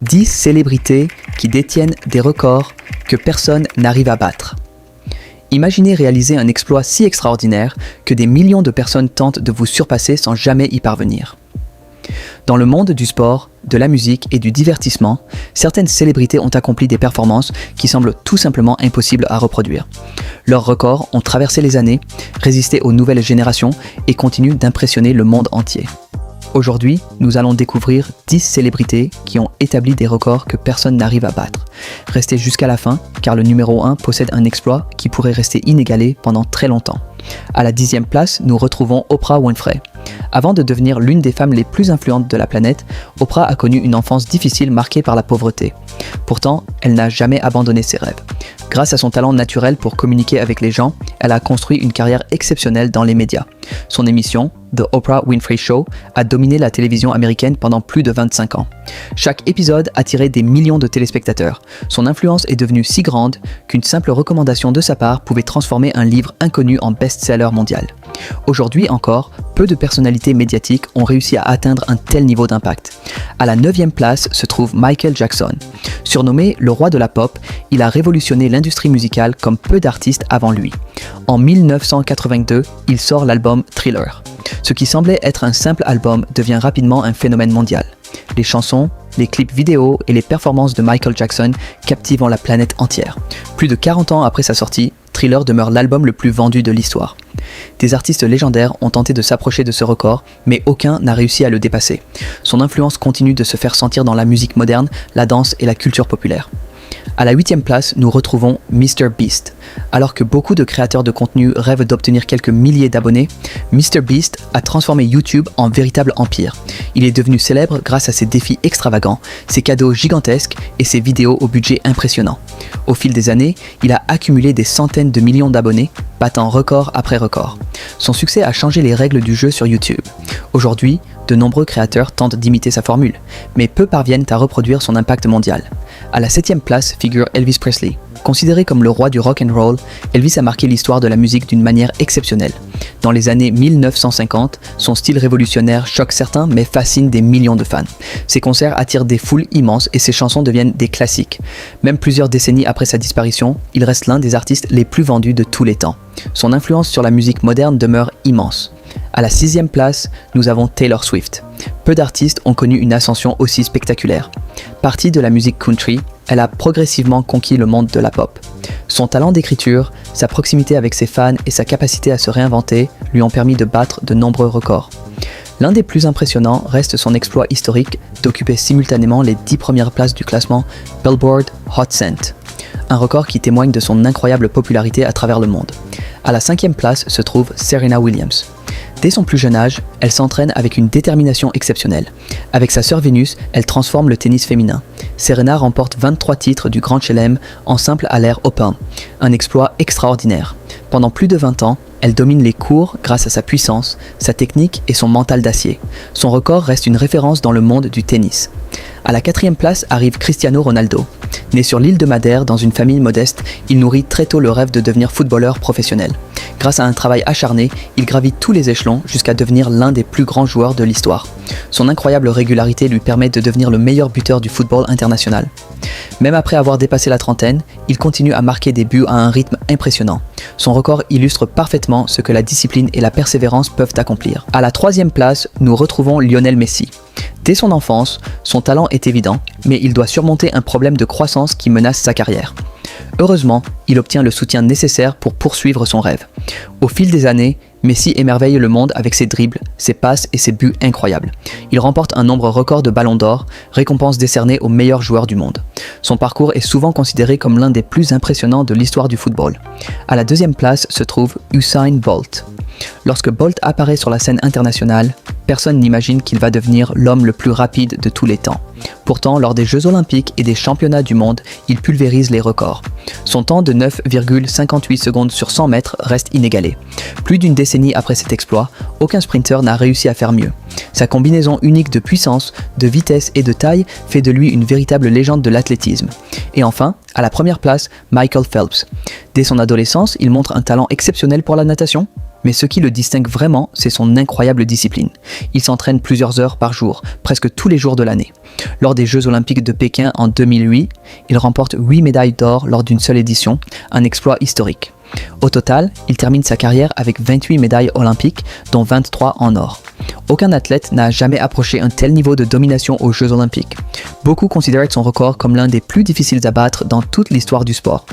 10 célébrités qui détiennent des records que personne n'arrive à battre. Imaginez réaliser un exploit si extraordinaire que des millions de personnes tentent de vous surpasser sans jamais y parvenir. Dans le monde du sport, de la musique et du divertissement, certaines célébrités ont accompli des performances qui semblent tout simplement impossibles à reproduire. Leurs records ont traversé les années, résisté aux nouvelles générations et continuent d'impressionner le monde entier. Aujourd'hui, nous allons découvrir 10 célébrités qui ont établi des records que personne n'arrive à battre. Restez jusqu'à la fin, car le numéro 1 possède un exploit qui pourrait rester inégalé pendant très longtemps. À la 10e place, nous retrouvons Oprah Winfrey. Avant de devenir l'une des femmes les plus influentes de la planète, Oprah a connu une enfance difficile marquée par la pauvreté. Pourtant, elle n'a jamais abandonné ses rêves. Grâce à son talent naturel pour communiquer avec les gens, elle a construit une carrière exceptionnelle dans les médias. Son émission, The Oprah Winfrey Show, a dominé la télévision américaine pendant plus de 25 ans. Chaque épisode attirait des millions de téléspectateurs. Son influence est devenue si grande qu'une simple recommandation de sa part pouvait transformer un livre inconnu en best-seller mondial. Aujourd'hui encore, peu de personnalités médiatiques ont réussi à atteindre un tel niveau d'impact. À la 9e place se trouve Michael Jackson. Surnommé le roi de la pop, il a révolutionné l'industrie musicale comme peu d'artistes avant lui. En 1982, il sort l'album Thriller. Ce qui semblait être un simple album devient rapidement un phénomène mondial. Les chansons, les clips vidéo et les performances de Michael Jackson captivent la planète entière. Plus de 40 ans après sa sortie, Thriller demeure l'album le plus vendu de l'histoire. Des artistes légendaires ont tenté de s'approcher de ce record, mais aucun n'a réussi à le dépasser. Son influence continue de se faire sentir dans la musique moderne, la danse et la culture populaire. À la 8e place, nous retrouvons MrBeast. Alors que beaucoup de créateurs de contenu rêvent d'obtenir quelques milliers d'abonnés, MrBeast a transformé YouTube en véritable empire. Il est devenu célèbre grâce à ses défis extravagants, ses cadeaux gigantesques et ses vidéos au budget impressionnant. Au fil des années, il a accumulé des centaines de millions d'abonnés, battant record après record. Son succès a changé les règles du jeu sur YouTube. Aujourd'hui, de nombreux créateurs tentent d'imiter sa formule, mais peu parviennent à reproduire son impact mondial. À la 7e place figure Elvis Presley. Considéré comme le roi du rock and roll, Elvis a marqué l'histoire de la musique d'une manière exceptionnelle. Dans les années 1950, son style révolutionnaire choque certains mais fascine des millions de fans. Ses concerts attirent des foules immenses et ses chansons deviennent des classiques. Même plusieurs décennies après sa disparition, il reste l'un des artistes les plus vendus de tous les temps. Son influence sur la musique moderne demeure immense. À la 6e place, nous avons Taylor Swift. Peu d'artistes ont connu une ascension aussi spectaculaire. Partie de la musique country, elle a progressivement conquis le monde de la pop. Son talent d'écriture, sa proximité avec ses fans et sa capacité à se réinventer lui ont permis de battre de nombreux records. L'un des plus impressionnants reste son exploit historique d'occuper simultanément les 10 premières places du classement Billboard Hot 100, un record qui témoigne de son incroyable popularité à travers le monde. À la 5e place se trouve Serena Williams. Dès son plus jeune âge, elle s'entraîne avec une détermination exceptionnelle. Avec sa sœur Venus, elle transforme le tennis féminin. Serena remporte 23 titres du Grand Chelem en simple à l'ère Open, un exploit extraordinaire. Pendant plus de 20 ans, elle domine les cours grâce à sa puissance, sa technique et son mental d'acier. Son record reste une référence dans le monde du tennis. À la 4e place arrive Cristiano Ronaldo. Né sur l'île de Madère dans une famille modeste, il nourrit très tôt le rêve de devenir footballeur professionnel. Grâce à un travail acharné, il gravit tous les échelons jusqu'à devenir l'un des plus grands joueurs de l'histoire. Son incroyable régularité lui permet de devenir le meilleur buteur du football international. Même après avoir dépassé la trentaine, il continue à marquer des buts à un rythme impressionnant. Son record illustre parfaitement ce que la discipline et la persévérance peuvent accomplir. À la 3e place, nous retrouvons Lionel Messi. Dès son enfance, son talent est évident, mais il doit surmonter un problème de croissance qui menace sa carrière. Heureusement, il obtient le soutien nécessaire pour poursuivre son rêve. Au fil des années, Messi émerveille le monde avec ses dribbles, ses passes et ses buts incroyables. Il remporte un nombre record de ballons d'or, récompense décernée aux meilleurs joueurs du monde. Son parcours est souvent considéré comme l'un des plus impressionnants de l'histoire du football. À la 2e place se trouve Usain Bolt. Lorsque Bolt apparaît sur la scène internationale, personne n'imagine qu'il va devenir l'homme le plus rapide de tous les temps. Pourtant, lors des Jeux Olympiques et des Championnats du monde, il pulvérise les records. Son temps de 9,58 secondes sur 100 mètres reste inégalé. Plus d'une décennie après cet exploit, aucun sprinter n'a réussi à faire mieux. Sa combinaison unique de puissance, de vitesse et de taille fait de lui une véritable légende de l'athlétisme. Et enfin, à la 1re place, Michael Phelps. Dès son adolescence, il montre un talent exceptionnel pour la natation. Mais ce qui le distingue vraiment, c'est son incroyable discipline. Il s'entraîne plusieurs heures par jour, presque tous les jours de l'année. Lors des Jeux Olympiques de Pékin en 2008, il remporte 8 médailles d'or lors d'une seule édition, un exploit historique. Au total, il termine sa carrière avec 28 médailles olympiques, dont 23 en or. Aucun athlète n'a jamais approché un tel niveau de domination aux Jeux Olympiques. Beaucoup considèrent son record comme l'un des plus difficiles à battre dans toute l'histoire du sport.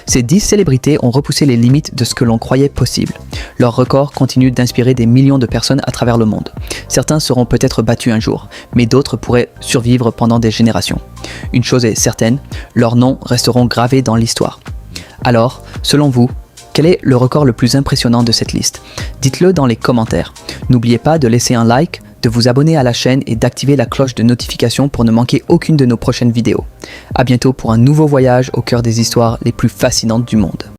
Ces 10 célébrités ont repoussé les limites de ce que l'on croyait possible. Leur record continue d'inspirer des millions de personnes à travers le monde. Certains seront peut-être battus un jour, mais d'autres pourraient survivre pendant des générations. Une chose est certaine, leurs noms resteront gravés dans l'histoire. Alors, selon vous, quel est le record le plus impressionnant de cette liste? Dites-le dans les commentaires. N'oubliez pas de laisser un like, de vous abonner à la chaîne et d'activer la cloche de notification pour ne manquer aucune de nos prochaines vidéos. À bientôt pour un nouveau voyage au cœur des histoires les plus fascinantes du monde.